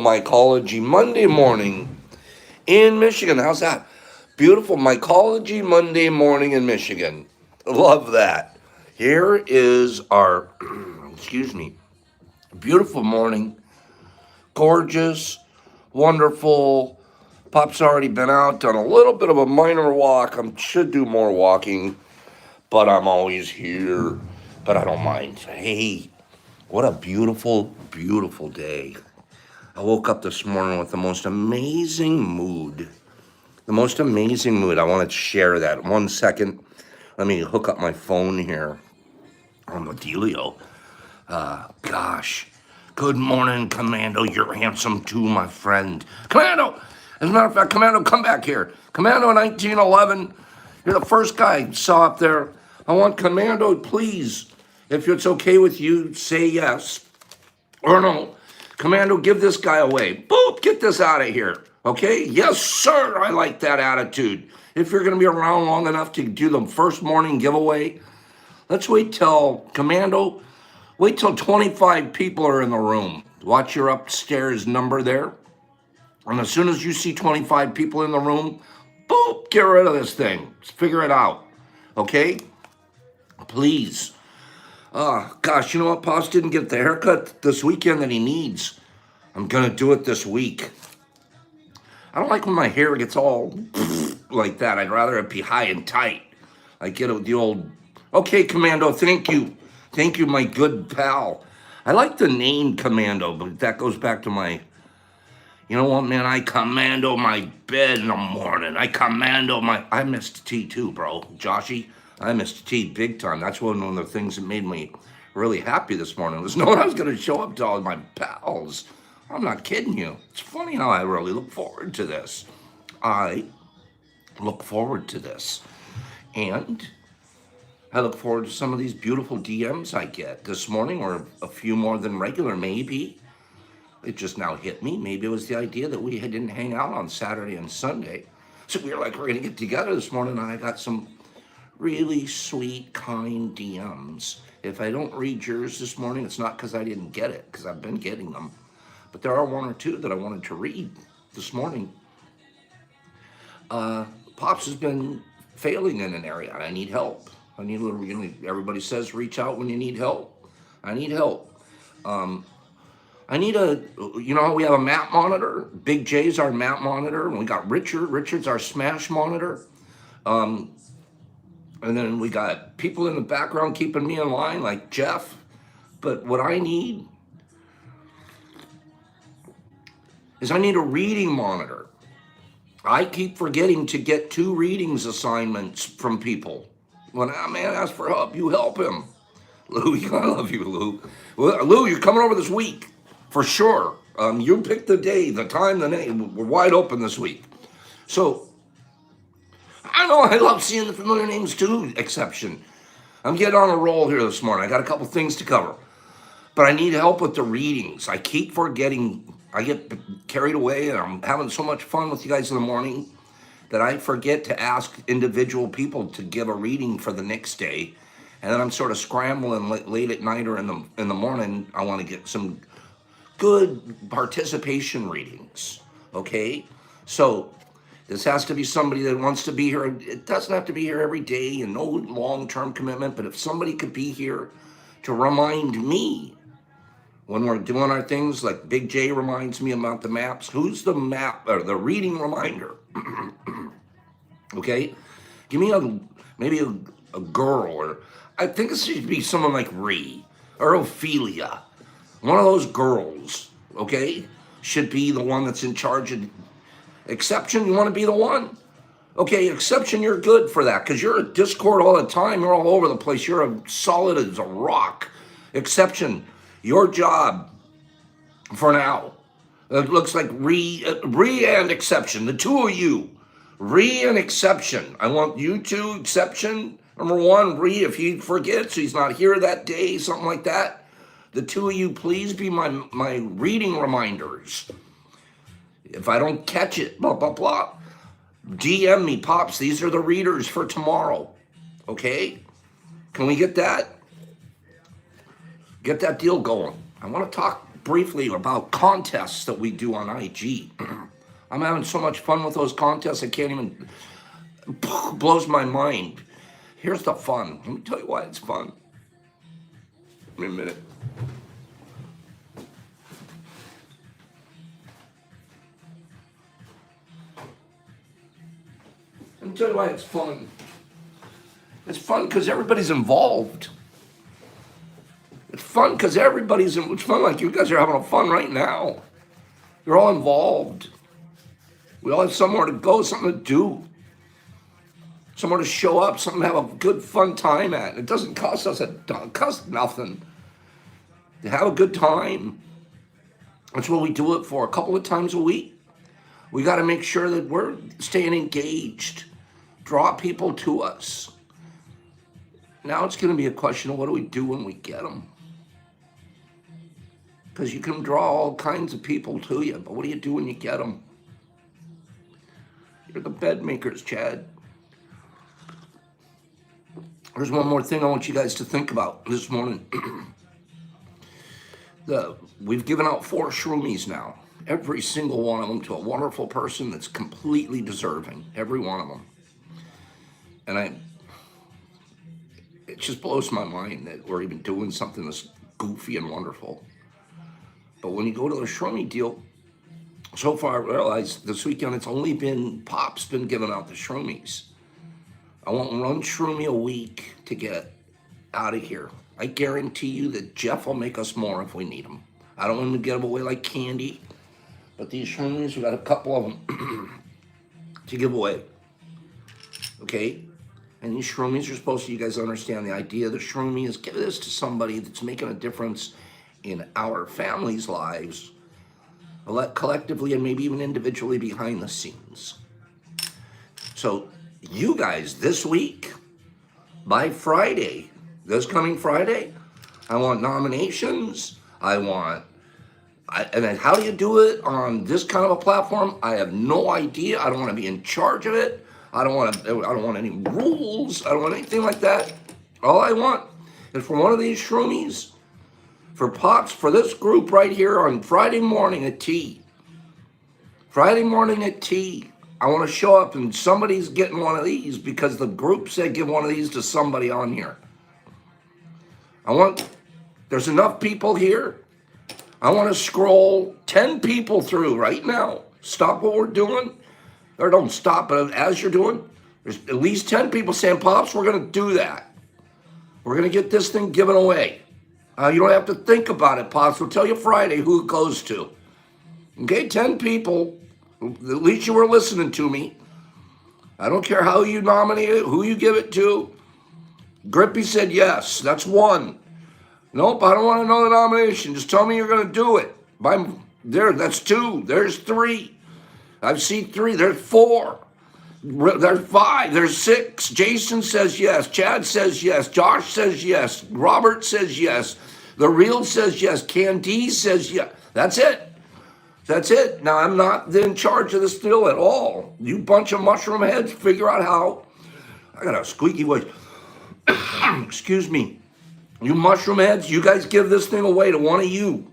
mycology Monday morning in Michigan. How's that? Beautiful mycology Monday morning in Michigan. Love that. Here is our, excuse me, beautiful morning. Gorgeous, wonderful. Pop's already been out, done a little bit of a minor walk. I should do more walking, but I'm always here. But I don't mind. Hey, what a beautiful, beautiful day. I woke up this morning with the most amazing mood. The most amazing mood. I want to share that. 1 second. Let me hook up my phone here on the dealio. Gosh. Good morning, Commando. You're handsome too, my friend. Commando! As a matter of fact, Commando, come back here. Commando 1911. You're the first guy I saw up there. I want Commando, please, if it's okay with you, say yes. Or no. Commando, give this guy away. Boop, get this out of here. Okay? Yes, sir. I like that attitude. If you're going to be around long enough to do the first morning giveaway, let's wait till, Commando, wait till 25 people are in the room. Watch your upstairs number there. And as soon as you see 25 people in the room, boop, get rid of this thing. Figure it out. Okay? Please. Gosh, you know what? Pops didn't get the haircut this weekend that he needs. I'm going to do it this week. I don't like when my hair gets all like that. I'd rather it be high and tight. I get the old, okay, Commando, thank you. Thank you, my good pal. I like the name Commando, but that goes back to my, you know what, man? I commando my bed in the morning. I missed tea too, bro. Joshy, I missed tea big time. That's one of the things that made me really happy this morning was knowing I was going to show up to all my pals. I'm not kidding you. It's funny how I really look forward to this. I look forward to this. And I look forward to some of these beautiful DMs I get this morning, or a few more than regular, maybe. It just now hit me. Maybe it was the idea that we didn't hang out on Saturday and Sunday. So we were like, we're going to get together this morning, and I got some really sweet, kind DMs. If I don't read yours this morning, it's not because I didn't get it, because I've been getting them. But there are one or two that I wanted to read this morning. Pops has been failing in an area. I need help. Everybody says reach out when you need help. I need help. I need we have a map monitor. Big J's our map monitor. And we got Richard. Richard's our smash monitor. And then we got people in the background keeping me in line like Jeff. But what I need is I need a reading monitor. I keep forgetting to get 2 readings assignments from people. When a man asks for help, you help him. Lou, I love you, Lou. Well, Lou, you're coming over this week, for sure. You pick the day, the time, the name. We're wide open this week. So, I know I love seeing the familiar names too, exception. I'm getting on a roll here this morning. I got a couple things to cover. But I need help with the readings. I keep forgetting. I get carried away, and I'm having so much fun with you guys in the morning that I forget to ask individual people to give a reading for the next day. And then I'm sort of scrambling late at night or in the morning. I want to get some good participation readings, okay? So this has to be somebody that wants to be here. It doesn't have to be here every day and no long-term commitment, but if somebody could be here to remind me when we're doing our things, like Big J reminds me about the maps. Who's the map or the reading reminder? Okay, give me maybe a girl, or I think it should be someone like Ree or Ophelia. One of those girls, okay, should be the one that's in charge of exception. You want to be the one? Okay, exception, you're good for that because you're at Discord all the time. You're all over the place. You're as solid as a rock. Exception, your job for now. It looks like Ree and exception, the two of you. Ree and exception. I want you two, exception. Number 1, Ree, if he forgets, he's not here that day, something like that. The two of you, please be my reading reminders. If I don't catch it, blah, blah, blah, DM me, Pops. These are the readers for tomorrow. Okay? Can we get that? Get that deal going. I want to talk briefly about contests that we do on IG. I'm having so much fun with those contests, I can't even, blows my mind. Here's the fun. Let me tell you why it's fun. Give me a minute. Let me tell you why it's fun. It's fun because everybody's involved. It's fun because it's fun like you guys are having a fun right now. You're all involved. We all have somewhere to go, something to do. Somewhere to show up, something to have a good fun time at. It doesn't cost us it costs nothing to have a good time. That's what we do it for a couple of times a week. We got to make sure that we're staying engaged, draw people to us. Now it's going to be a question of what do we do when we get them? Because you can draw all kinds of people to you, but what do you do when you get them? You're the bed makers, Chad. There's one more thing I want you guys to think about this morning. We've given out 4 Shroomies now. Every single one of them to a wonderful person that's completely deserving. Every one of them. And it just blows my mind that we're even doing something this goofy and wonderful. But when you go to the Shroomie deal, so far I realized this weekend it's only been Pop's been giving out the Shroomies. I want 1 Shroomie a week to get out of here. I guarantee you that Jeff will make us more if we need them. I don't want him to get them away like candy, but these Shroomies, we got a couple of them to give away. Okay? And these Shroomies are supposed to, you guys understand the idea of the Shroomie is give this to somebody that's making a difference in our families' lives, collectively and maybe even individually behind the scenes. So you guys, this week, by Friday, this coming Friday, I want nominations. And then how do you do it on this kind of a platform? I have no idea. I don't want to be in charge of it. I don't want any rules. I don't want anything like that. All I want is for one of these Shroomies, for Pops, for this group right here on Friday morning at tea. Friday morning at tea. I want to show up and somebody's getting one of these because the group said give one of these to somebody on here. There's enough people here. I want to scroll 10 people through right now. Stop what we're doing. Or don't stop, but as you're doing, there's at least 10 people saying, Pops, we're going to do that. We're going to get this thing given away. You don't have to think about it, Pops. We'll tell you Friday who it goes to. Okay, 10 people. At least you were listening to me. I don't care how you nominate it, who you give it to. Grippy said yes. That's 1. Nope, I don't want to know the nomination. Just tell me you're going to do it. That's 2. There's 3. I've seen 3. There's 4. There's 5. There's 6. Jason says yes. Chad says yes. Josh says yes. Robert says yes. The Real says yes. Candy says yes. That's it. That's it. Now, I'm not in charge of this deal at all. You bunch of mushroom heads, figure out how. I got a squeaky voice. Excuse me. You mushroom heads, you guys give this thing away to one of you.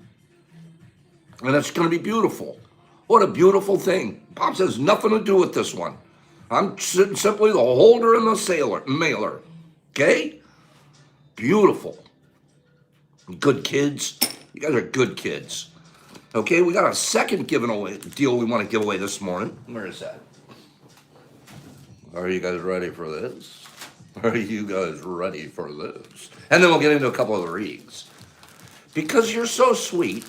And it's going to be beautiful. What a beautiful thing. Pops has nothing to do with this one. I'm simply the holder and the mailer. Okay? Beautiful. Good kids. You guys are good kids. Okay, we got a second deal we want to give away this morning. Where is that? Are you guys ready for this? Are you guys ready for this? And then we'll get into a couple of the reads. Because you're so sweet,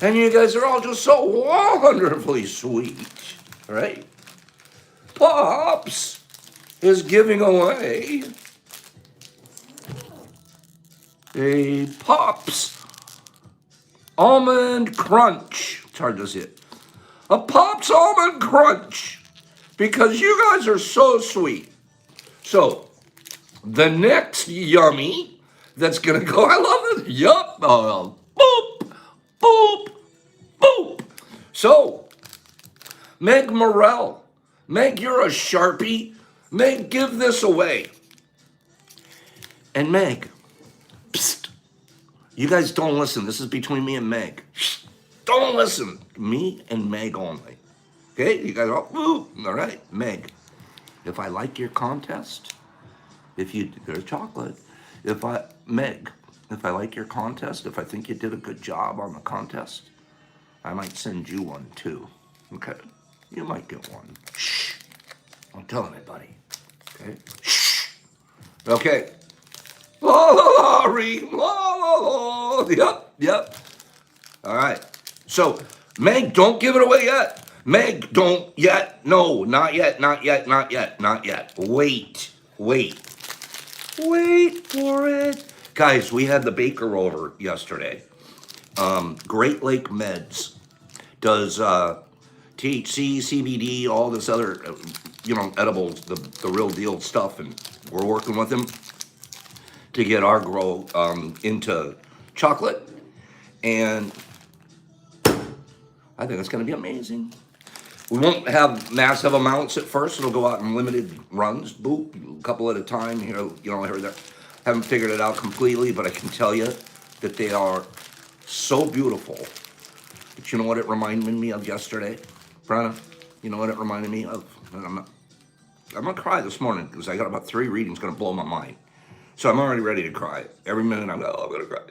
and you guys are all just so wonderfully sweet, right? Pops is giving away a Pops Almond Crunch. It's hard to see it. A Pops Almond Crunch. Because you guys are so sweet. So, the next yummy that's going to go, I love it. Yup. Boop, boop, boop. So, Meg Morrell. Meg, you're a Sharpie. Meg, give this away. And Meg, psst, You guys don't listen. This is between me and Meg. Shh. Don't listen. Me and Meg only. Okay? You guys are all right? Meg, if I like your contest, there's chocolate. Meg, if I like your contest, if I think you did a good job on the contest, I might send you one too. Okay? You might get one. Shh. Don't tell anybody. Okay? Shh. Okay. La la la, ream, la la la. Yep. All right. So, Meg, don't give it away yet. Meg, don't yet. No, not yet. Wait for it. Guys, we had the baker over yesterday. Great Lake Meds does THC, CBD, all this other, edibles, the real deal stuff, and we're working with them to get our grow into chocolate, and I think it's going to be amazing. We won't have massive amounts at first. It'll go out in limited runs, a couple at a time. Here, I heard that. Haven't figured it out completely, but I can tell you that they are so beautiful. But you know what it reminded me of yesterday, Brenna? You know what it reminded me of? I'm gonna cry this morning because I got about 3 readings gonna blow my mind. So I'm already ready to cry. Every minute I'm gonna cry.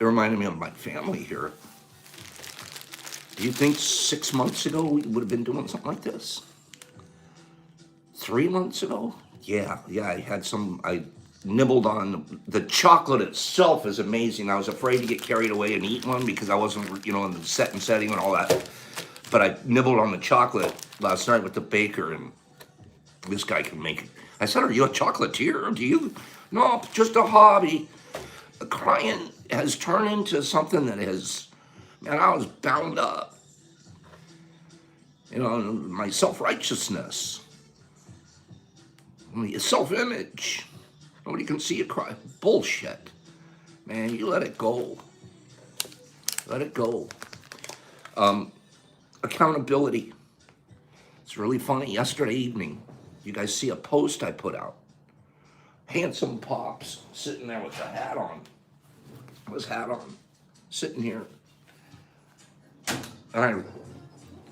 It reminded me of my family here. Do you think 6 months ago we would have been doing something like this? 3 months ago? Yeah, I nibbled on the chocolate itself is amazing. I was afraid to get carried away and eat one because I wasn't, in the setting and all that. But I nibbled on the chocolate last night with the baker, and this guy can make it. I said, "Are you a chocolatier? Do you?" "No, just a hobby." Crying has turned into something that has, man, I was bound up. My self-righteousness, my self-image. Nobody can see you cry. Bullshit. Man, you let it go. Let it go. Accountability. It's really funny. Yesterday evening, you guys see a post I put out. Handsome Pops sitting there with a hat on. His hat on. Sitting here. And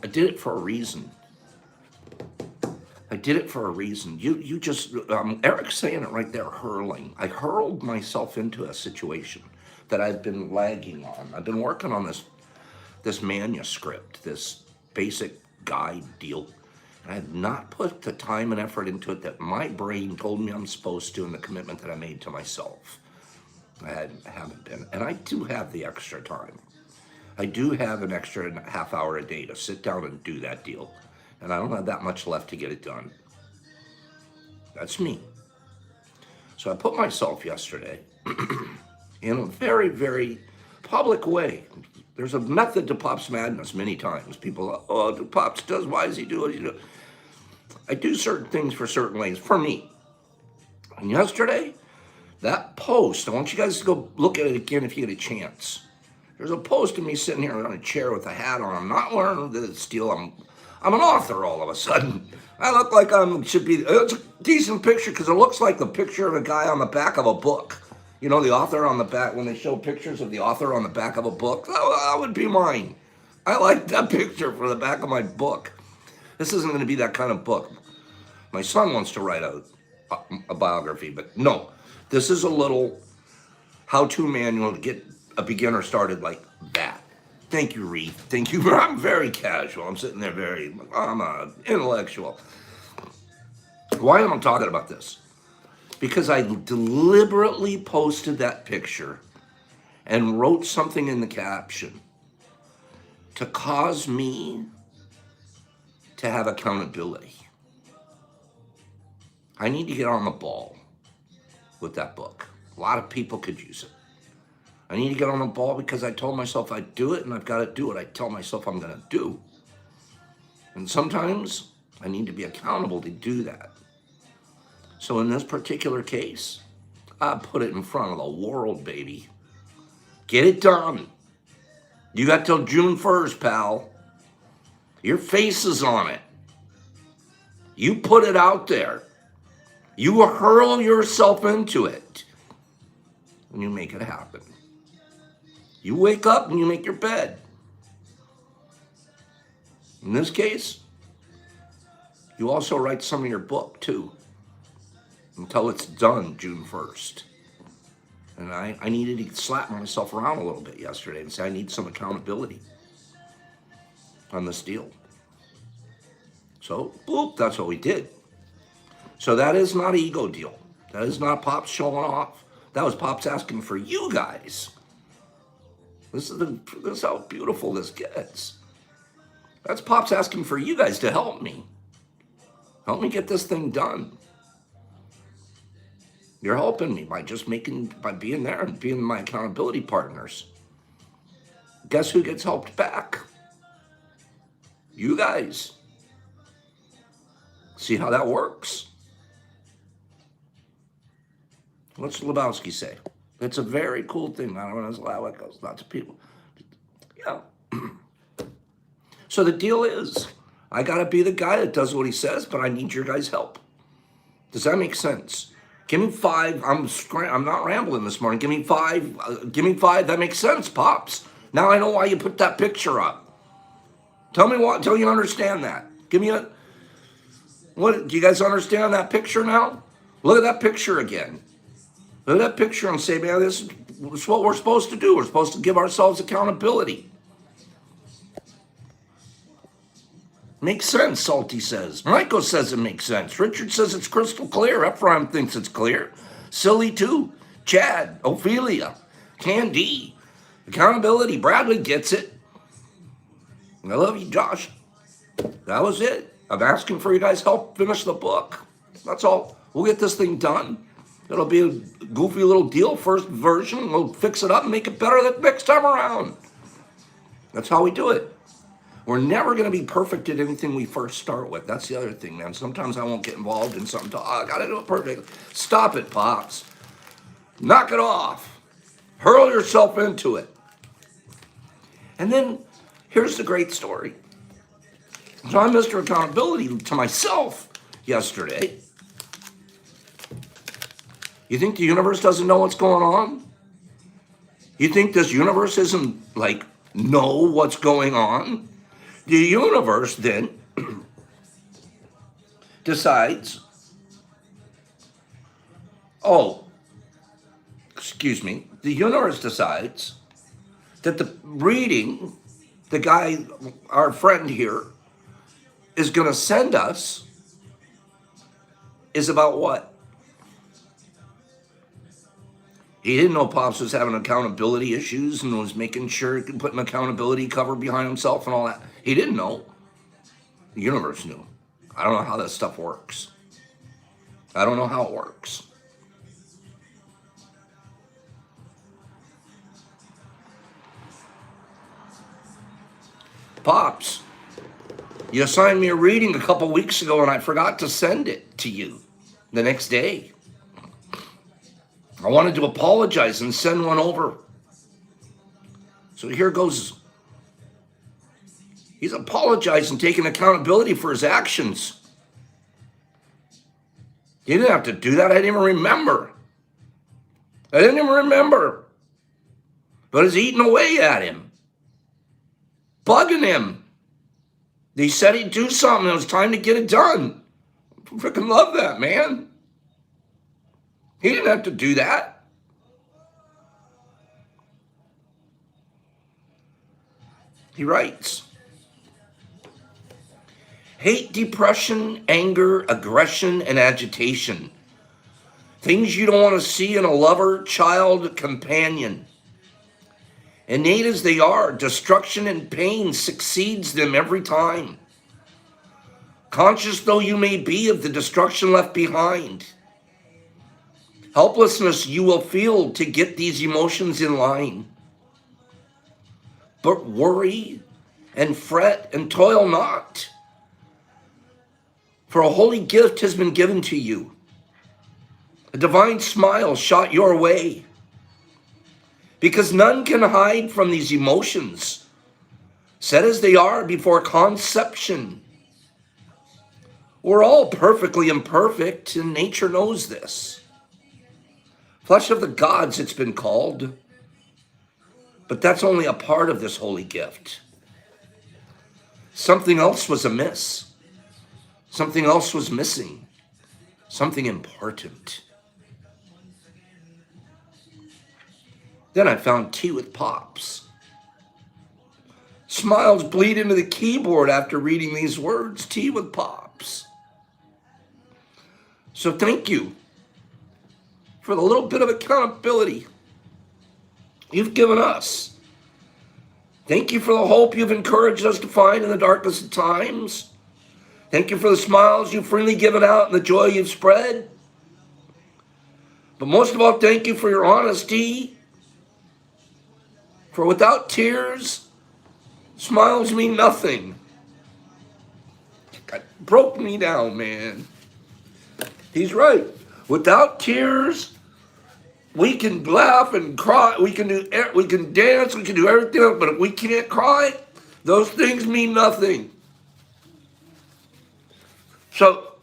I did it for a reason. You just, Eric's saying it right there, hurling. I hurled myself into a situation that I've been lagging on. I've been working on this manuscript, this basic guide deal. And I have not put the time and effort into it that my brain told me I'm supposed to, and the commitment that I made to myself. I haven't been. And I do have the extra time. I do have an extra half hour a day to sit down and do that deal. And I don't have that much left to get it done. That's me. So I put myself yesterday in a very, very public way. There's a method to Pop's madness many times. People, Pops does, why does he do it? I do certain things for certain ways, for me. And yesterday, that post, I want you guys to go look at it again if you get a chance. There's a post of me sitting here on a chair with a hat on. I'm not wearing this deal. I'm an author all of a sudden. I look like should be. It's a decent picture because it looks like the picture of a guy on the back of a book. The author on the back, when they show pictures of the author on the back of a book, that would be mine. I like that picture for the back of my book. This isn't going to be that kind of book. My son wants to write a biography, but no. This is a little how-to manual to get a beginner started like that. Thank you, Reed. Thank you. I'm very casual. I'm sitting there I'm an intellectual. Why am I talking about this? Because I deliberately posted that picture and wrote something in the caption to cause me to have accountability. I need to get on the ball with that book. A lot of people could use it. I need to get on the ball because I told myself I'd do it, and I've got to do what I tell myself I'm going to do. And sometimes I need to be accountable to do that. So in this particular case, I put it in front of the world, baby. Get it done. You got till June 1st, pal. Your face is on it. You put it out there. You hurl yourself into it. And you make it happen. You wake up and you make your bed. In this case, you also write some of your book too, until it's done June 1st. And I needed to slap myself around a little bit yesterday and say I need some accountability on this deal. So, boop, that's what we did. So that is not an ego deal. That is not Pops showing off. That was Pops asking for you guys. This is how beautiful this gets. That's Pops asking for you guys to help me. Help me get this thing done. You're helping me by being there and being my accountability partners. Guess who gets helped back? You guys. See how that works? What's Lebowski say? It's a very cool thing. I don't know how it goes. Lots of people. Yeah. So the deal is, I got to be the guy that does what he says, but I need your guys' help. Does that make sense? Give me 5. I'm not rambling this morning. Give me 5. Give me 5. That makes sense, Pops. Now I know why you put that picture up. Tell me what. Tell you understand that. Give me a. What? Do you guys understand that picture now? Look at that picture again. Look at that picture and say, man, this is what we're supposed to do. We're supposed to give ourselves accountability. Makes sense, Salty says. Michael says it makes sense. Richard says it's crystal clear. Ephraim thinks it's clear. Silly too. Chad, Ophelia, Candy. Accountability. Bradley gets it. I love you, Josh. That was it. I'm asking for you guys' help finish the book. That's all. We'll get this thing done. It'll be a goofy little deal, first version. We'll fix it up and make it better the next time around. That's how we do it. We're never going to be perfect at anything we first start with. That's the other thing, man. Sometimes I won't get involved in something. I got to do it perfectly. Stop it, Pops. Knock it off. Hurl yourself into it. And then here's the great story. So I'm Mr. Accountability to myself yesterday. You think the universe doesn't know what's going on? You think this universe isn't know what's going on? The universe then decides, the universe decides that the reading, the guy, our friend here, is going to send us is about what? He didn't know Pops was having accountability issues and was making sure he could put an accountability cover behind himself and all that. He didn't know. The universe knew. I don't know how that stuff works. I don't know how it works. Pops, you assigned me a reading a couple weeks ago and I forgot to send it to you the next day. I wanted to apologize and send one over. So here goes. He's apologizing, taking accountability for his actions. He didn't have to do that. I didn't even remember. But it's eating away at him. Bugging him. He said he'd do something. It was time to get it done. I freaking love that, man. He didn't have to do that. He writes, hate, depression, anger, aggression, and agitation. Things you don't want to see in a lover, child, companion. Innate as they are, destruction and pain succeeds them every time. Conscious though you may be of the destruction left behind, helplessness you will feel to get these emotions in line. But worry and fret and toil not, for a holy gift has been given to you. A divine smile shot your way, because none can hide from these emotions, set as they are before conception. We're all perfectly imperfect, and nature knows this. Flesh of the gods, it's been called. But that's only a part of this holy gift. Something else was amiss. Something else was missing. Something important. Then I found tea with pops. Smiles bleed into the keyboard after reading these words, tea with pops. So thank you for the little bit of accountability you've given us. Thank you for the hope you've encouraged us to find in the darkest of times. Thank you for the smiles you've freely given out and the joy you've spread. But most of all, thank you for your honesty. For without tears, smiles mean nothing. It broke me down, man. He's right. Without tears, we can laugh and cry. We can dance. We can do everything else. But if we can't cry, those things mean nothing. So,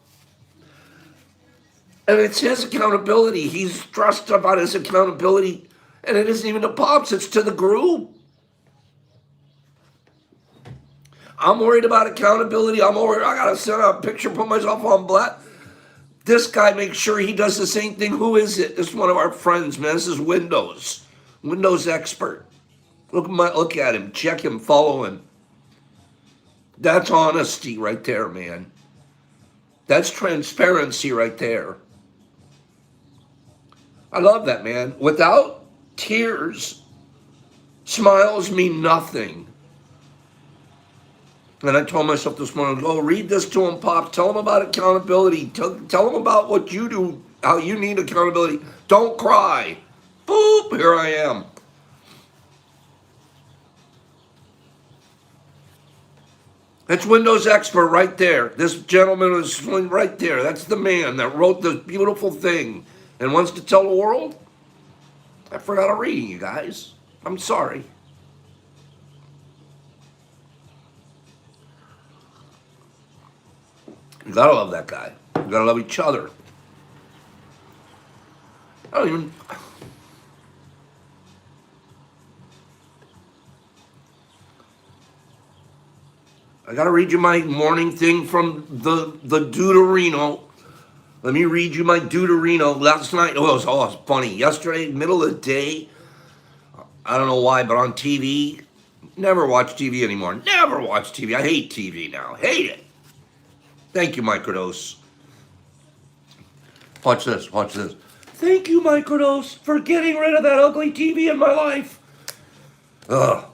and it's his accountability. He's stressed about his accountability. And it isn't even to Pops. It's to the group. I'm worried about accountability. I'm worried. I got to send out a picture, put myself on black. This guy makes sure he does the same thing. Who is it? This is one of our friends, man. This is Windows expert. Look at him. Check him. Follow him. That's honesty right there, man. That's transparency right there. I love that, man. Without tears, smiles mean nothing. And I told myself this morning, go read this to him, Pops. Tell him about accountability. Tell him about what you do, how you need accountability. Don't cry. Boop, here I am. That's Windows Expert right there. This gentleman is right there. That's the man that wrote this beautiful thing and wants to tell the world. I forgot to read, you guys. I'm sorry. You gotta love that guy. You gotta love each other. I gotta read you my morning thing from the Deuterino. Let me read you my Deuterino. Last night, it was funny. Yesterday, middle of the day, I don't know why, but on TV, never watch TV anymore. Never watch TV. I hate TV now. Hate it. Thank you, Microdose. Watch this. Thank you, Microdose, for getting rid of that ugly TV in my life. Ugh.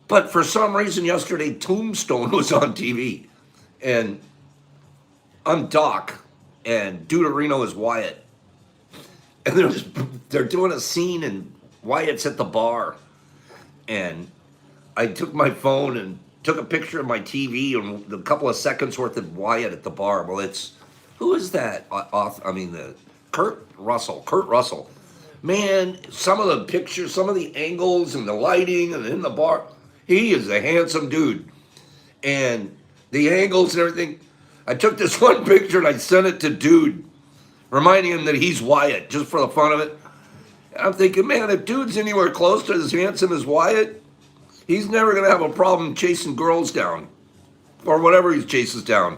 But for some reason yesterday, Tombstone was on TV. And I'm Doc, and Deuterino is Wyatt. And they're doing a scene, and Wyatt's at the bar. And I took my phone and took a picture of my TV and a couple of seconds worth of Wyatt at the bar. Well, who is that? Kurt Russell. Man, some of the pictures, some of the angles and the lighting and in the bar, he is a handsome dude. And the angles and everything. I took this one picture and I sent it to Dude, reminding him that he's Wyatt, just for the fun of it. And I'm thinking, man, if Dude's anywhere close to as handsome as Wyatt, he's never going to have a problem chasing girls down or whatever he chases down.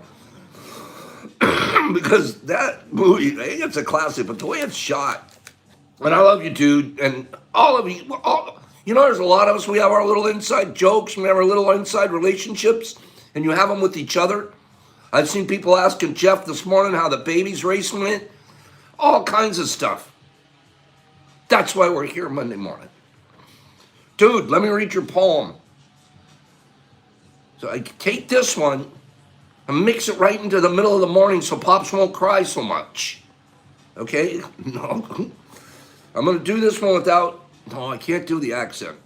Because that movie, it's a classic, but the way it's shot, and I love you, Dude, and all of you, there's a lot of us, we have our little inside jokes, we have our little inside relationships, and you have them with each other. I've seen people asking Jeff this morning how the baby's race went, all kinds of stuff. That's why we're here Monday morning. Dude, let me read your poem. So I take this one and mix it right into the middle of the morning so Pops won't cry so much. Okay? No. I'm going to do this one without... No, I can't do the accent.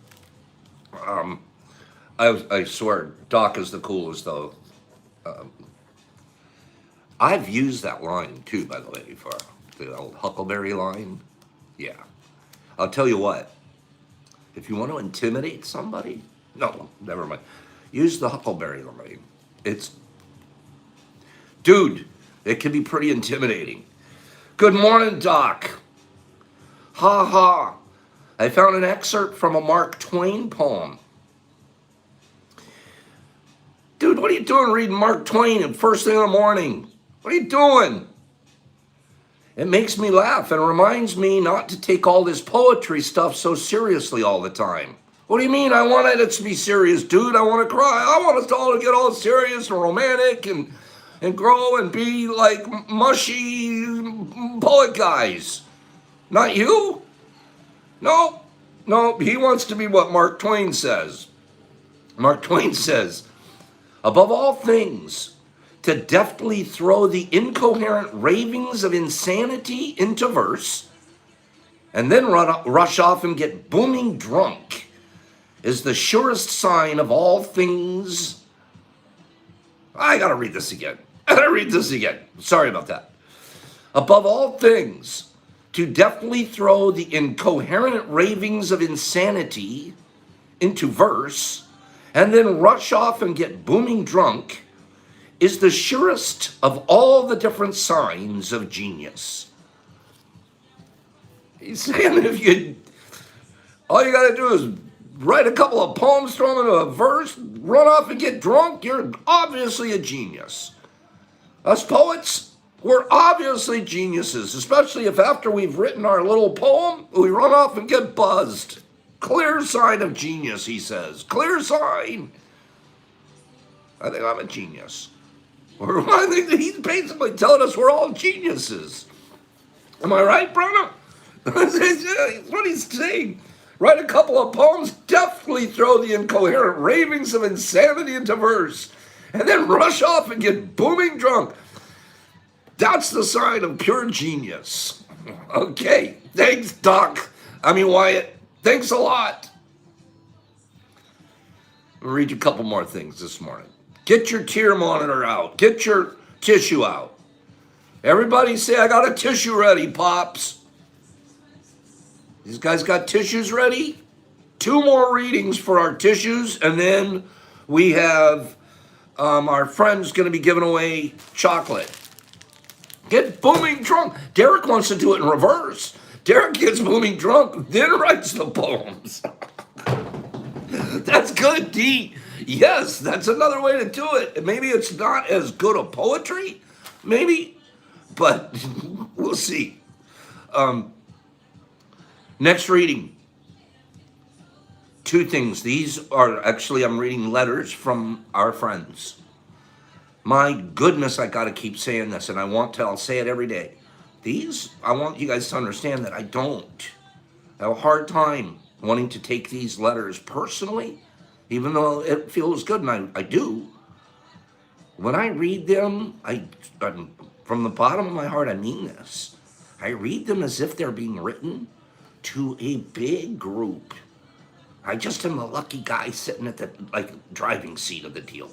I swear, Doc is the coolest, though. I've used that line, too, by the way, before. The old Huckleberry line. Yeah. I'll tell you what. If you want to intimidate somebody, no, never mind. Use the Huckleberry line. Dude, it can be pretty intimidating. Good morning, Doc. Ha ha. I found an excerpt from a Mark Twain poem. Dude, what are you doing reading Mark Twain at first thing in the morning? What are you doing? It makes me laugh and reminds me not to take all this poetry stuff so seriously all the time. What do you mean? I want it to be serious, dude. I want to cry. I want us all to get all serious and romantic and grow and be like mushy poet guys. Not you? No. No, he wants to be what Mark Twain says. Mark Twain says, above all things, to deftly throw the incoherent ravings of insanity into verse and then rush off and get booming drunk is the surest sign of all things. I gotta read this again. Sorry about that. Above all things, to deftly throw the incoherent ravings of insanity into verse and then rush off and get booming drunk is the surest of all the different signs of genius. He's saying all you gotta do is write a couple of poems, throw them into a verse, run off and get drunk, you're obviously a genius. Us poets, we're obviously geniuses, especially if after we've written our little poem, we run off and get buzzed. Clear sign of genius, he says. Clear sign. I think I'm a genius. I think that he's basically telling us we're all geniuses. Am I right, Bruno? That's what he's saying. Write a couple of poems, deftly throw the incoherent ravings of insanity into verse, and then rush off and get booming drunk. That's the sign of pure genius. Okay, thanks, Doc. Wyatt. Thanks a lot. I'll read you a couple more things this morning. Get your tear monitor out. Get your tissue out. Everybody say, I got a tissue ready, Pops. These guys got tissues ready? 2 more readings for our tissues, and then we have our friends going to be giving away chocolate. Get booming drunk. Derek wants to do it in reverse. Derek gets booming drunk, then writes the poems. That's good, D. Yes, that's another way to do it. Maybe it's not as good a poetry, maybe, but we'll see. Next reading. 2 things. These are actually, I'm reading letters from our friends. My goodness, I got to keep saying this, and I'll say it every day. I want you guys to understand that I don't have a hard time wanting to take these letters personally, even though it feels good, and I do. When I read them, from the bottom of my heart, I mean this. I read them as if they're being written to a big group. I just am a lucky guy sitting at the driving seat of the deal.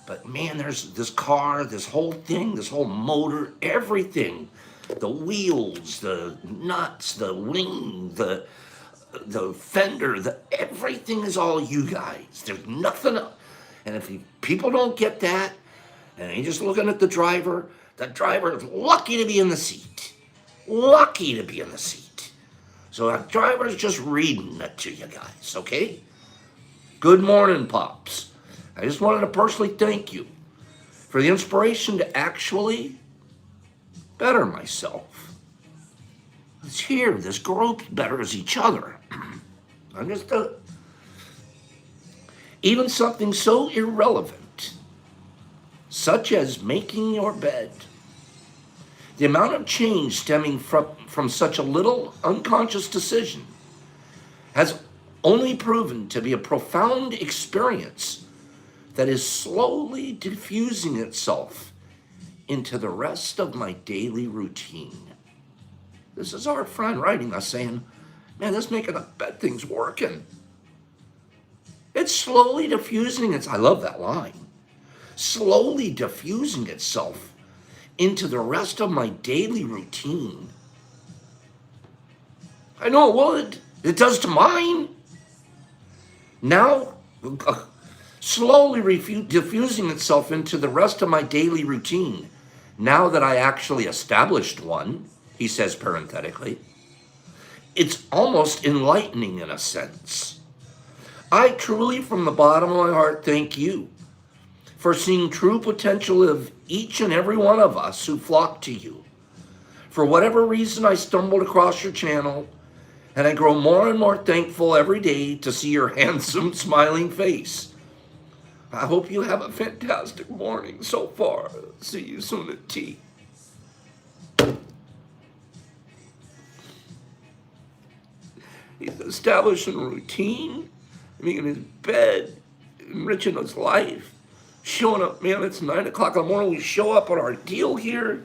But man, there's this car, this whole thing, this whole motor, everything. The wheels, the nuts, the wing, the fender, everything is all you guys. There's nothing else. And if people don't get that, and they're just looking at the driver is lucky to be in the seat. Lucky to be in the seat. So that driver's just reading it to you guys, okay? Good morning, Pops. I just wanted to personally thank you for the inspiration to actually better myself. It's here, this group betters each other. I'm just even something so irrelevant, such as making your bed. The amount of change stemming from such a little unconscious decision has only proven to be a profound experience that is slowly diffusing itself into the rest of my daily routine. This is our friend writing us saying, man, this making a bed thing's working. It's slowly diffusing I love that line. Slowly diffusing itself into the rest of my daily routine. I know it would. It does to mine. Now, slowly diffusing itself into the rest of my daily routine. Now that I actually established one, he says parenthetically, It's almost enlightening in a sense. I truly, from the bottom of my heart, thank you for seeing true potential of each and every one of us who flock to you. For whatever reason, I stumbled across your channel, and I grow more and more thankful every day to see your handsome, smiling face. I hope you have a fantastic morning so far. See you soon at tea. He's establishing a routine, being in his bed, enriching his life, showing up, man, it's 9 o'clock in the morning, we show up on our deal here.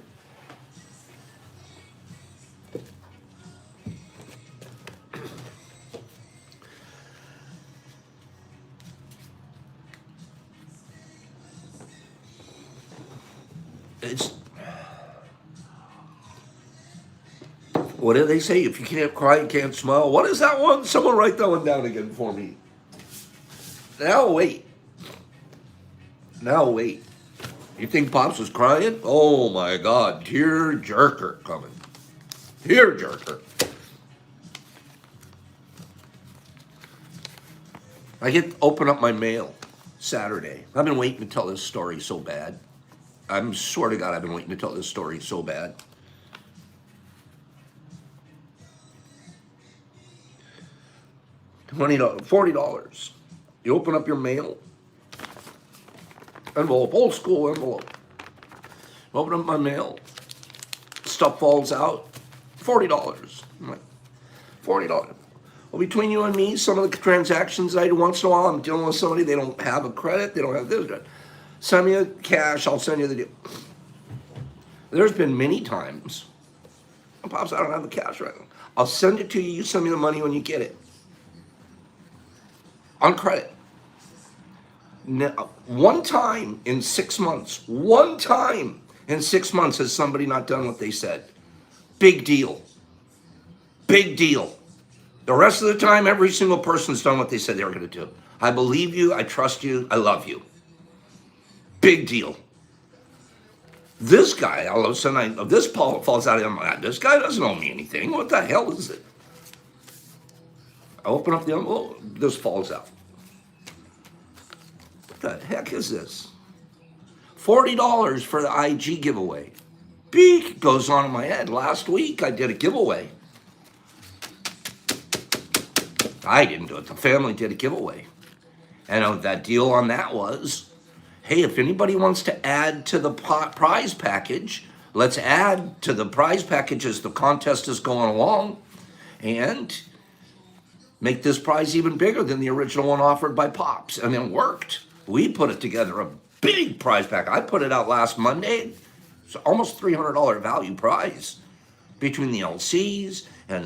It's, what do they say? If you can't cry, you can't smile. What is that one? Someone write that one down again for me. Now wait. Now wait. You think Pops was crying? Oh my God, tear jerker coming. Tear jerker. I get to open up my mail Saturday. I've been waiting to tell this story so bad. I'm swear to God, I've been waiting to tell this story so bad. $20, $40. You open up your mail, envelope, old school envelope. Open up my mail, stuff falls out, $40. I'm like, $40. Well, between you and me, some of the transactions I do once in a while, I'm dealing with somebody, they don't have a credit, they don't have this. Send me a cash, I'll send you the deal. There's been many times, Pops, I don't have the cash right now. I'll send it to you, you send me the money when you get it. On credit. Now, one time in 6 months, has somebody not done what they said. Big deal. Big deal. The rest of the time, every single person's done what they said they were going to do. I believe you, I trust you, I love you. Big deal. This guy, all of a sudden, this falls out of my mind. This guy doesn't owe me anything. What the hell is it? I open up the envelope, this falls out. What the heck is this? $40 for the IG giveaway. Beak goes on in my head. Last week I did a giveaway. I didn't do it. The family did a giveaway. And that deal on that was, hey, if anybody wants to add to the prize package, let's add to the prize package as the contest is going along and make this prize even bigger than the original one offered by Pops. And it worked. We put it together, a big prize pack. I put it out last Monday. It's almost $300 value prize between the LCs and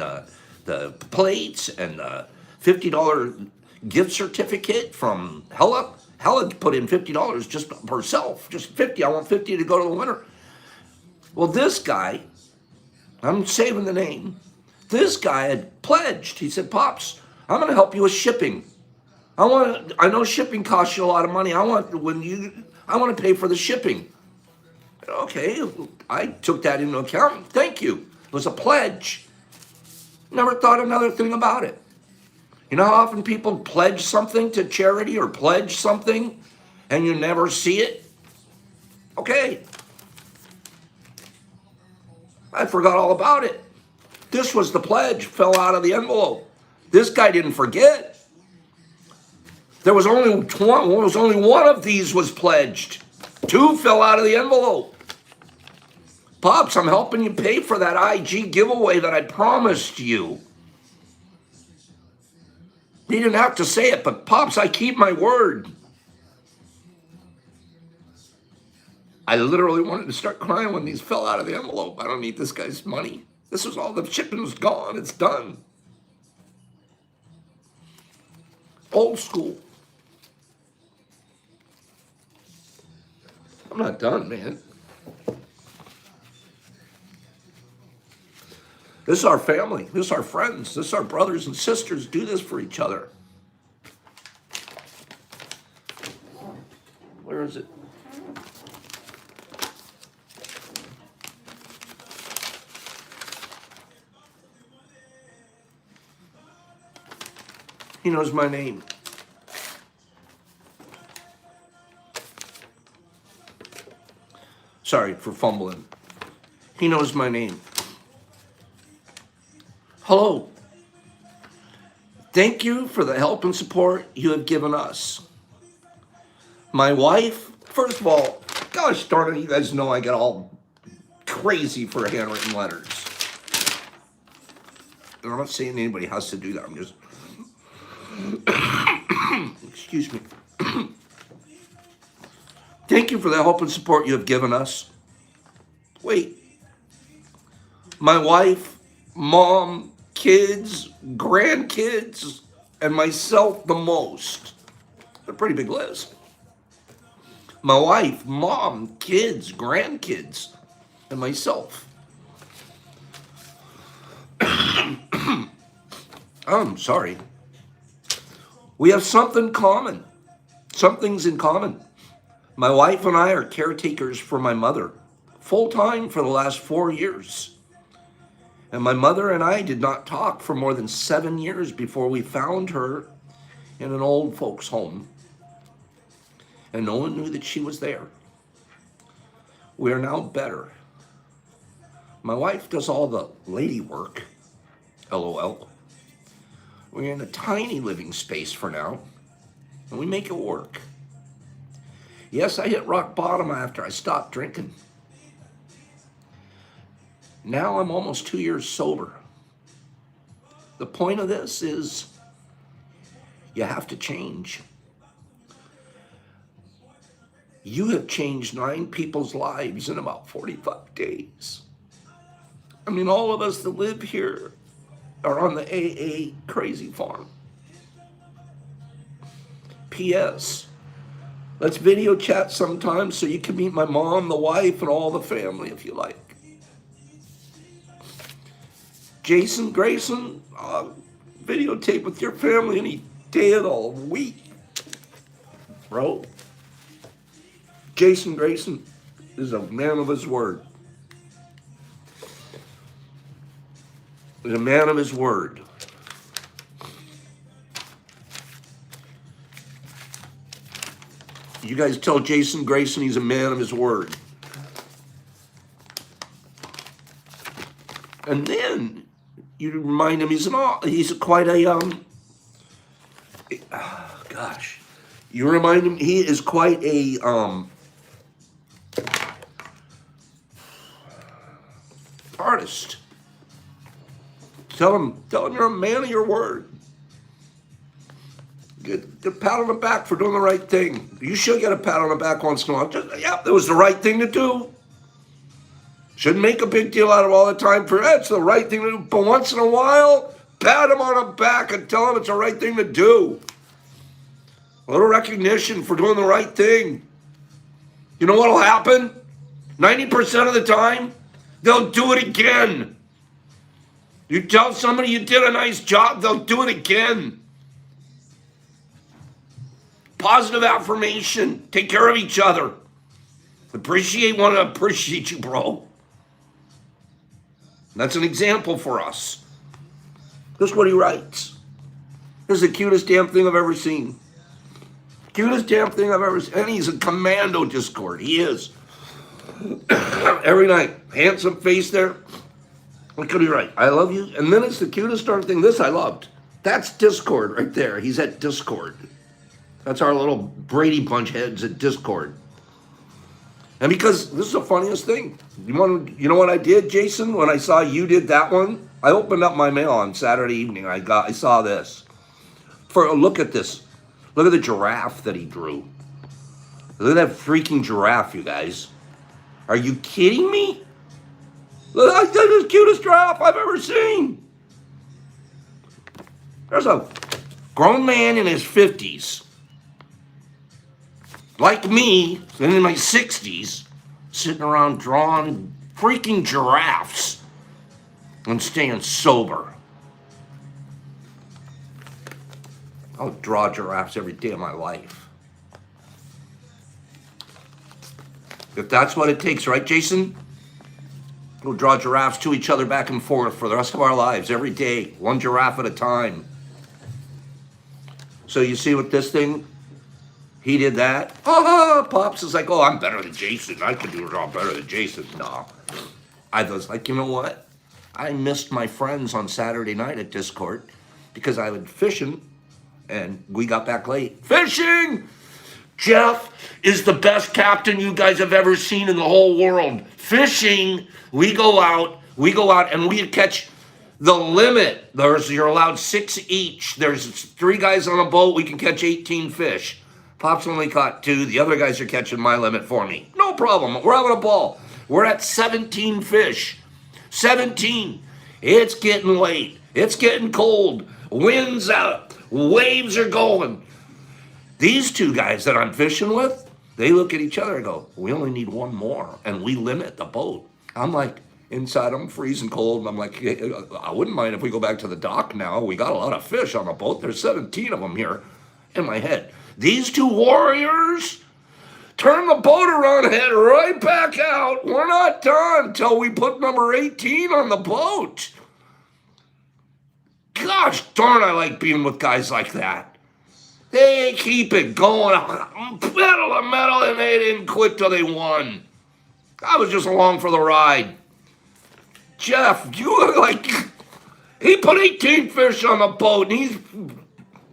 the plates and the $50 gift certificate from Hella. Hella put in $50 just herself, just 50. I want 50 to go to the winner. Well, this guy, I'm saving the name. This guy had pledged. He said, Pops, I'm going to help you with shipping. I know shipping costs you a lot of money. I want to pay for the shipping. Okay, I took that into account. Thank you. It was a pledge. Never thought another thing about it. You know how often people pledge something to charity or pledge something and you never see it? Okay. I forgot all about it. This was the pledge, fell out of the envelope. This guy didn't forget. There was only one of these was pledged. 2 fell out of the envelope. Pops, I'm helping you pay for that IG giveaway that I promised you. He didn't have to say it, but Pops, I keep my word. I literally wanted to start crying when these fell out of the envelope. I don't need this guy's money. This was all, the shipping was gone. It's done. Old school. I'm not done, man. This is our family. This is our friends. This is our brothers and sisters. Do this for each other. Where is it? He knows my name. Sorry for fumbling. He knows my name. Hello. Thank you for the help and support you have given us. My wife, first of all, gosh darn it, you guys know I get all crazy for handwritten letters. And I'm not saying anybody has to do that. I'm just, excuse me. Thank you for the help and support you have given us. Wait. My wife, mom, kids, grandkids, and myself the most. A pretty big list. My wife, mom, kids, grandkids, and myself. I'm sorry. We have something common. Some things in common. My wife and I are caretakers for my mother, full-time for the last 4 years. And my mother and I did not talk for more than 7 years before we found her in an old folks' home. And no one knew that she was there. We are now better. My wife does all the lady work, LOL. We're in a tiny living space for now, and we make it work. Yes, I hit rock bottom after I stopped drinking. Now I'm almost 2 years sober. The point of this is you have to change. You have changed 9 people's lives in about 45 days. I mean, all of us that live here are on the AA crazy farm. P.S. Let's video chat sometime so you can meet my mom, the wife, and all the family if you like. Jason Grayson, videotape with your family any day of the week, bro. Jason Grayson is a man of his word. He's a man of his word. You guys tell Jason Grayson he's a man of his word. And then you remind him he's quite a gosh. You remind him he is quite a artist. Tell him you're a man of your word. Get a pat on the back for doing the right thing. You should get a pat on the back once in a while. That was the right thing to do. Shouldn't make a big deal out of all the time for it's the right thing to do. But once in a while, pat him on the back and tell him it's the right thing to do. A little recognition for doing the right thing. You know what'll happen? 90% of the time, they'll do it again. You tell somebody you did a nice job, they'll do it again. Positive affirmation. Take care of each other. Appreciate one to appreciate you, bro. That's an example for us. This is what he writes. This is the cutest damn thing I've ever seen. Cutest damn thing I've ever seen. And he's a commando Discord. He is. Every night. Handsome face there. What could he write? I love you. And then it's the cutest darn thing. This I loved. That's Discord right there. He's at Discord. That's our little Brady Bunch heads at Discord. And because this is the funniest thing. You know what I did, Jason? When I saw you did that one, I opened up my mail on Saturday evening. I saw this. Look at this. Look at the giraffe that he drew. Look at that freaking giraffe, you guys. Are you kidding me? Look, that's the cutest giraffe I've ever seen. There's a grown man in his 50s. Like me, in my 60s, sitting around drawing freaking giraffes and staying sober. I'll draw giraffes every day of my life. If that's what it takes, right, Jason? We'll draw giraffes to each other back and forth for the rest of our lives, every day, one giraffe at a time. So you see what this thing, he did that. Oh, Pops is like, oh, I'm better than Jason. I can do it all better than Jason. No. I was like, you know what? I missed my friends on Saturday night at Discord because I went fishing and we got back late. Fishing! Jeff is the best captain you guys have ever seen in the whole world. Fishing, we go out and we catch the limit. You're allowed 6 each. There's 3 guys on a boat, we can catch 18 fish. Pop's only caught 2, the other guys are catching my limit for me. No problem, we're having a ball. We're at 17 fish. 17. It's getting late. It's getting cold. Wind's out. Waves are going. These 2 guys that I'm fishing with, they look at each other and go, we only need 1 more, and we limit the boat. I'm like, inside, I'm freezing cold, and I'm like, hey, I wouldn't mind if we go back to the dock now. We got a lot of fish on the boat. There's 17 of them here. In my head, these 2 warriors turn the boat around and head right back out. We're not done till we put number 18 on the boat. Gosh darn, I like being with guys like that. They keep it going, pedal to metal, and they didn't quit till they won. I was just along for the ride. Jeff, you look like, he put 18 fish on the boat, and he's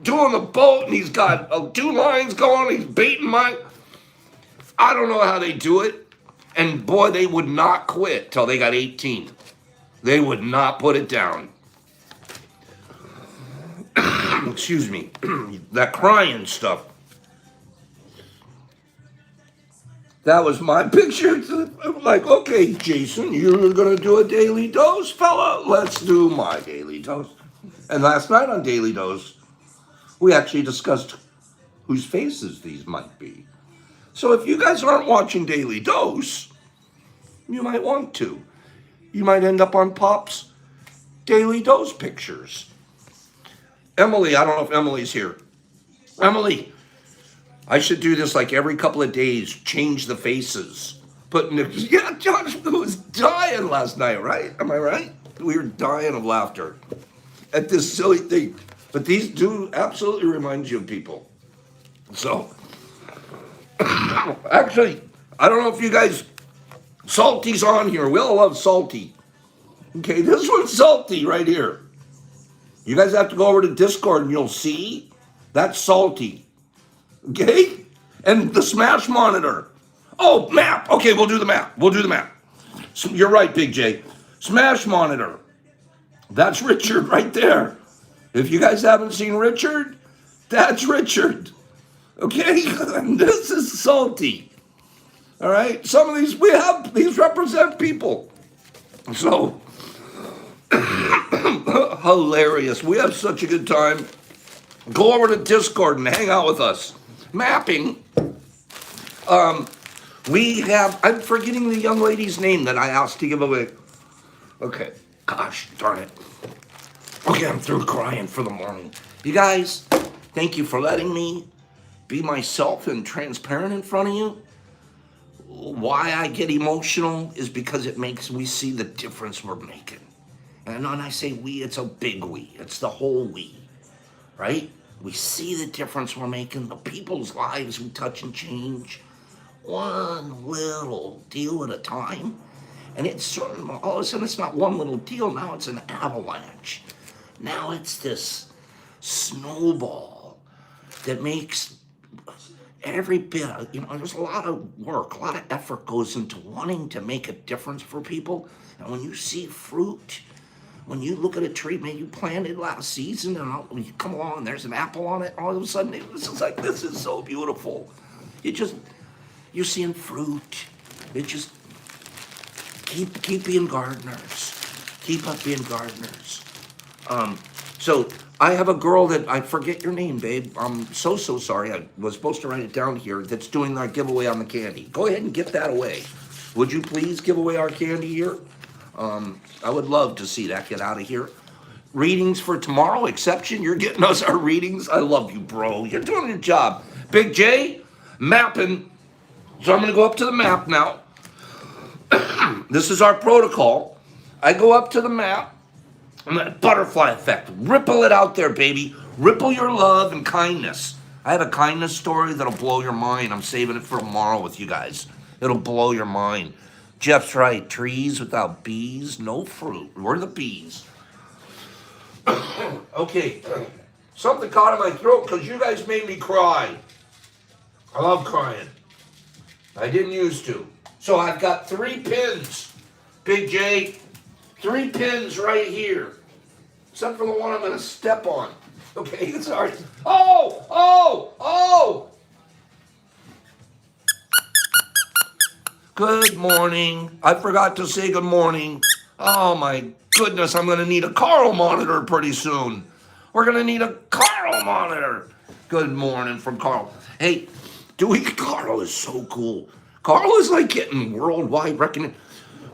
doing the boat, and he's got 2 lines going, he's baiting mine. I don't know how they do it. And boy, they would not quit till they got 18. They would not put it down. Excuse me. That crying stuff. That was my picture. I'm like, okay, Jason, you're going to do a daily dose, fella. Let's do my daily dose. And last night on Daily Dose, we actually discussed whose faces these might be. So if you guys aren't watching Daily Dose, you might want to. You might end up on Pop's Daily Dose pictures. Emily, I don't know if Emily's here. Emily, I should do this like every couple of days, change the faces. Yeah, Josh was dying last night, right? Am I right? We were dying of laughter at this silly thing. But these do absolutely remind you of people. So, actually, I don't know if you guys, Salty's on here. We all love Salty. Okay, this one's Salty right here. You guys have to go over to Discord and you'll see that's Salty. Okay? And the Smash Monitor. Oh, map. Okay, we'll do the map. So you're right, Big J. Smash Monitor. That's Richard right there. If you guys haven't seen Richard, that's Richard. Okay? And this is Salty. All right? Some of these represent people. So, hilarious. We have such a good time. Go over to Discord and hang out with us. Mapping. I'm forgetting the young lady's name that I asked to give away. Okay. Gosh darn it. Okay, I'm through crying for the morning. You guys, thank you for letting me be myself and transparent in front of you. Why I get emotional is because it makes we see the difference we're making. And when I say we, it's a big we. It's the whole we, right? We see the difference we're making, the people's lives we touch and change, one little deal at a time. And it's all of a sudden it's not one little deal, now it's an avalanche. Now it's this snowball that makes every bit, there's a lot of work, a lot of effort goes into wanting to make a difference for people. And when you see fruit, when you look at a tree, maybe you planted last season, and when you come along and there's an apple on it, all of a sudden it's just like, this is so beautiful. You're seeing fruit. It just keep being gardeners. Keep up being gardeners. So I have a girl that, I forget your name, babe. I'm so sorry. I was supposed to write it down here. That's doing our giveaway on the candy. Go ahead and get that away. Would you please give away our candy here? I would love to see that get out of here. Readings for tomorrow, exception. You're getting us our readings. I love you, bro. You're doing your job. Big J, mapping. So I'm going to go up to the map now. This is our protocol. I go up to the map, And that butterfly effect. Ripple it out there, baby. Ripple your love and kindness. I have a kindness story that'll blow your mind. I'm saving it for tomorrow with you guys. It'll blow your mind. Jeff's right. Trees without bees, no fruit. We're the bees. Okay. Something caught in my throat because you guys made me cry. I love crying. I didn't used to. So I've got 3 pins, Big J. 3 pins right here. Except for the one I'm going to step on. Okay, it's hard. Oh! Good morning. I forgot to say good morning. Oh my goodness, I'm going to need a Carl monitor pretty soon. We're going to need a Carl monitor. Good morning from Carl. Hey, Carl is so cool. Carl is like getting worldwide recognition.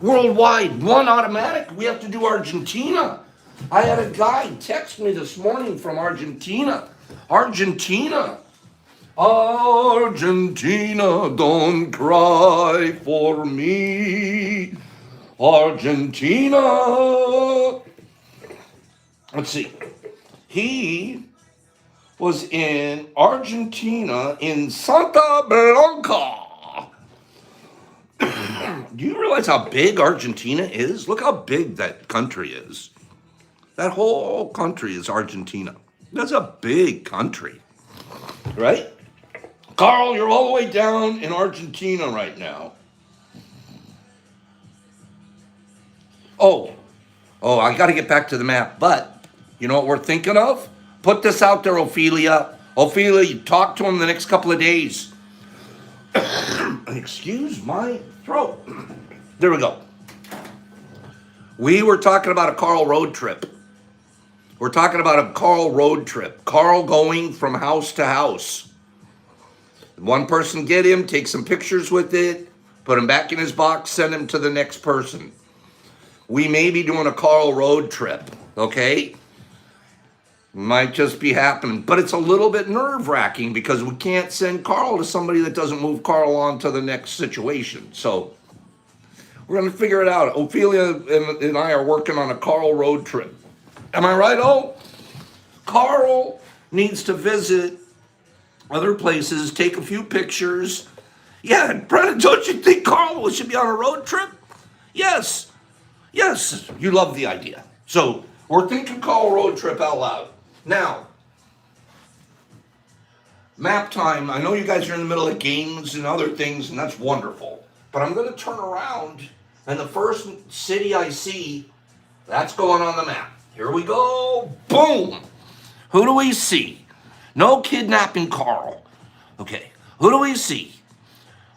Worldwide, 1 automatic. We have to do Argentina. I had a guy text me this morning from Argentina. Argentina, don't cry for me. Argentina. Let's see. He was in Argentina in Santa Blanca. Do you realize how big Argentina is? Look how big that country is. That whole country is Argentina. That's a big country, right? Carl, you're all the way down in Argentina right now. Oh, I got to get back to the map. But you know what we're thinking of? Put this out there, Ophelia. Ophelia, you talk to him the next couple of days. Excuse my throat. There we go. We were talking about a Carl road trip. We're talking about a Carl road trip. Carl going from house to house. One person get him, take some pictures with it, put him back in his box, send him to the next person. We may be doing a Carl road trip, okay? Might just be happening. But it's a little bit nerve-wracking because we can't send Carl to somebody that doesn't move Carl on to the next situation. So we're going to figure it out. Ophelia and I are working on a Carl road trip. Am I right, Carl needs to visit other places, take a few pictures. Yeah, Brennan, don't you think Carl should be on a road trip? Yes, you love the idea. So we're thinking Carl road trip out loud. Now, map time. I know you guys are in the middle of games and other things, and that's wonderful. But I'm going to turn around, and the first city I see, that's going on the map. Here we go. Boom. Who do we see? No kidnapping Carl. Okay. Who do we see?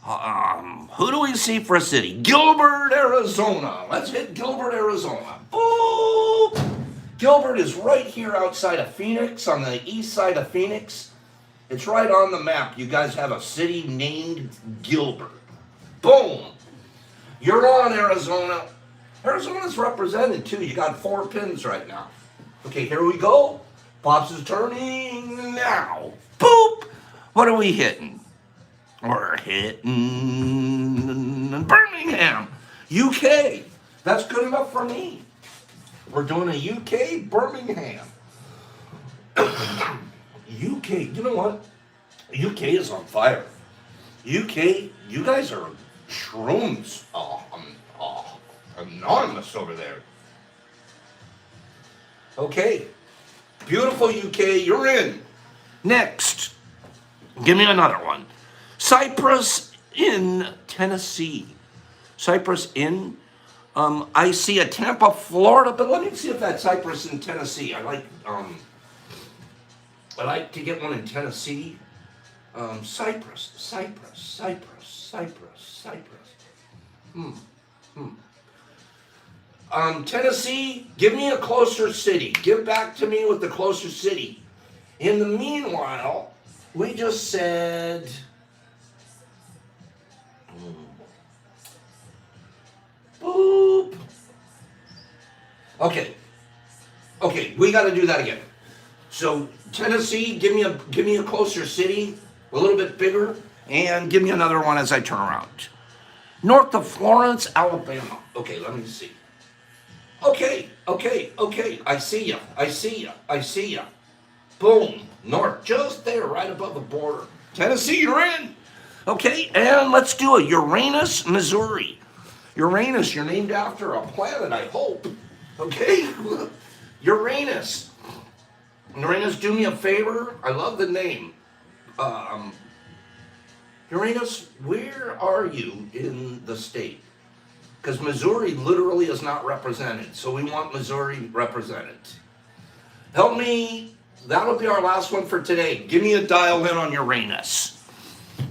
Who do we see for a city? Gilbert, Arizona. Let's hit Gilbert, Arizona. Boom. Gilbert is right here outside of Phoenix, on the east side of Phoenix. It's right on the map. You guys have a city named Gilbert. Boom. You're on, Arizona. Arizona's represented too. You got 4 pins right now. Okay, here we go. Pops is turning now. Boop. What are we hitting? We're hitting Birmingham, UK. That's good enough for me. We're doing a UK Birmingham. UK, you know what? UK is on fire. UK, you guys are shrooms. Anonymous over there. Okay. Beautiful UK, you're in. Next. Give me another one. Cypress in Tennessee. Cypress in. I see a Tampa, Florida, but let me see if that's Cypress in Tennessee. I like to get one in Tennessee. Cypress. Tennessee, give me a closer city. Give back to me with the closer city. In the meanwhile, we just said... Boop. Okay, we got to do that again. So Tennessee, give me a closer city, a little bit bigger, and give me another one as I turn around. North of Florence, Alabama. Okay, let me see. Okay. I see ya. I see ya. Boom. North, just there, right above the border. Tennessee, you're in. Okay, and let's do it. Uranus, Missouri. Uranus, you're named after a planet, I hope. Okay? Uranus. Uranus, do me a favor. I love the name. Um, Uranus, where are you in the state? Because Missouri literally is not represented, so we want Missouri represented. Help me. That'll be our last one for today. Give me a dial in on Uranus.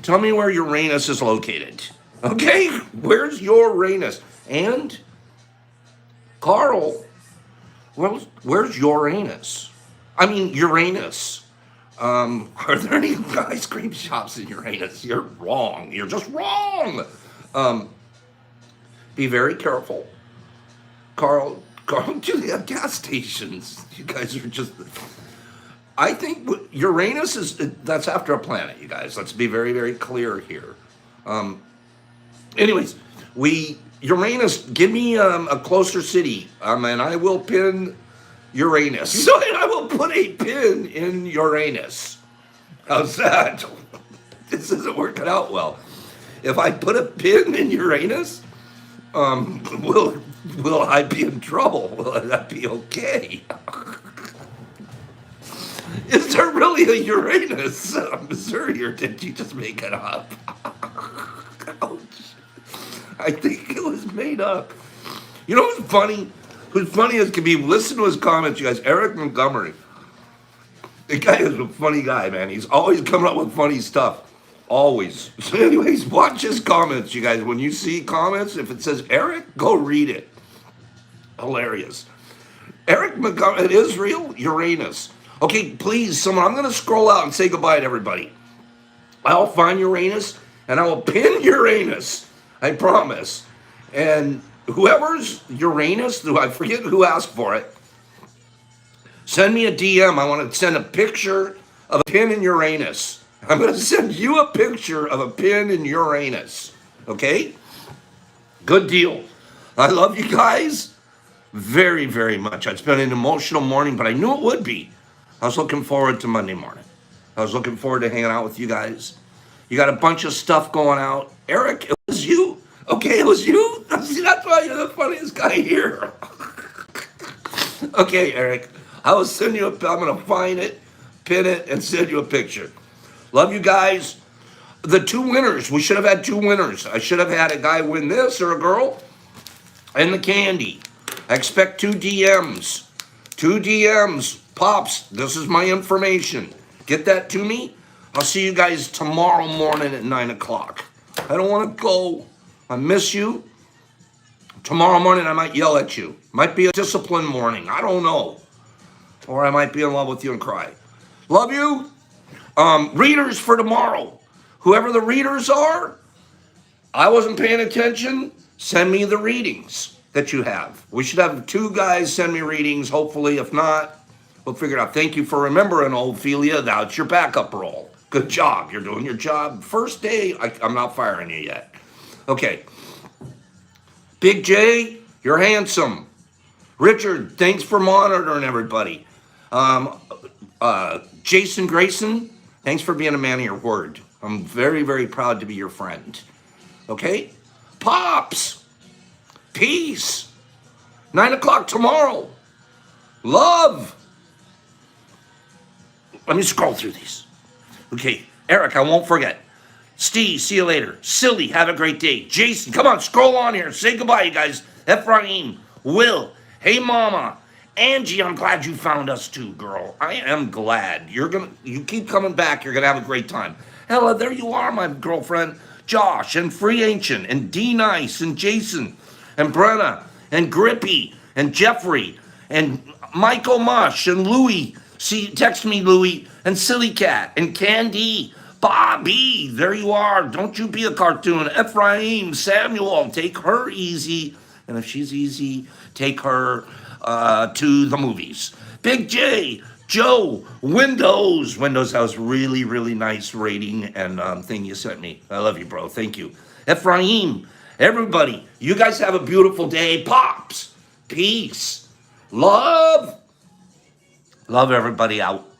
Tell me where Uranus is located. Okay? Where's Uranus? And Carl, where's Uranus? I mean, Uranus. Are there any ice cream shops in Uranus? You're wrong. You're just wrong. Um, be very careful. Carl, do they have gas stations? You guys are just. I think Uranus that's after a planet, you guys. Let's be very, very clear here. Um, anyways, Uranus, give me a closer city, and I will pin Uranus. So I will put a pin in Uranus. How's that? This isn't working out well. If I put a pin in Uranus, will I be in trouble? Will that be okay? Is there really a Uranus, Missouri, or did you just make it up? Ouch. I think it was made up. You know who's funny? Who's funny as can be? Listen to his comments, you guys. Eric Montgomery. The guy is a funny guy, man. He's always coming up with funny stuff. Always. So anyways, watch his comments, you guys. When you see comments, if it says Eric, go read it. Hilarious. Eric Montgomery, Israel, Uranus. Okay, please, someone, I'm going to scroll out and say goodbye to everybody. I'll find Uranus, and I will pin Uranus. I promise. And whoever's Uranus, I forget who asked for it, send me a DM. I want to send a picture of a pin in Uranus. I'm going to send you a picture of a pin in Uranus. Okay? Good deal. I love you guys very, very much. It's been an emotional morning, but I knew it would be. I was looking forward to Monday morning. I was looking forward to hanging out with you guys. You got a bunch of stuff going out. Eric, it was you. Okay, it was you. See, that's why you're the funniest guy here. Okay, Eric, I will send you I'm going to find it, pin it, and send you a picture. Love you guys. The two winners, we should have had two winners. I should have had a guy win this or a girl and the candy. I expect two DMs. Two DMs. Pops, this is my information. Get that to me. I'll see you guys tomorrow morning at 9 o'clock. I don't want to go. I miss you. Tomorrow morning I might yell at you. Might be a disciplined morning. I don't know. Or I might be in love with you and cry. Love you. Readers for tomorrow. Whoever the readers are, I wasn't paying attention. Send me the readings that you have. We should have two guys send me readings. Hopefully, if not, we'll figure it out. Thank you for remembering, Ophelia. That's your backup role. Good job. You're doing your job. First day, I'm not firing you yet. Okay. Big J, you're handsome. Richard, thanks for monitoring everybody. Jason Grayson, thanks for being a man of your word. I'm very, very proud to be your friend. Okay? Pops, peace. 9 o'clock tomorrow. Love. Let me scroll through these. Okay, Eric, I won't forget. Steve, see you later. Silly, have a great day. Jason, come on, scroll on here. Say goodbye, you guys. Ephraim, Will, hey mama. Angie, I'm glad you found us too, girl. I am glad. You keep coming back, you're gonna have a great time. Hella, there you are, my girlfriend. Josh, and Free Ancient, and D Nice, and Jason, and Brenna, and Grippy, and Jeffrey, and Michael Mush, and Louie. See, text me, Louie, and Silly Cat, and Candy, Bobby, there you are. Don't you be a cartoon. Ephraim, Samuel, take her easy. And if she's easy, take her to the movies. Big J, Joe, Windows. Windows has really, really nice rating and thing you sent me. I love you, bro. Thank you. Ephraim, everybody, you guys have a beautiful day. Pops, peace, love. Love everybody out.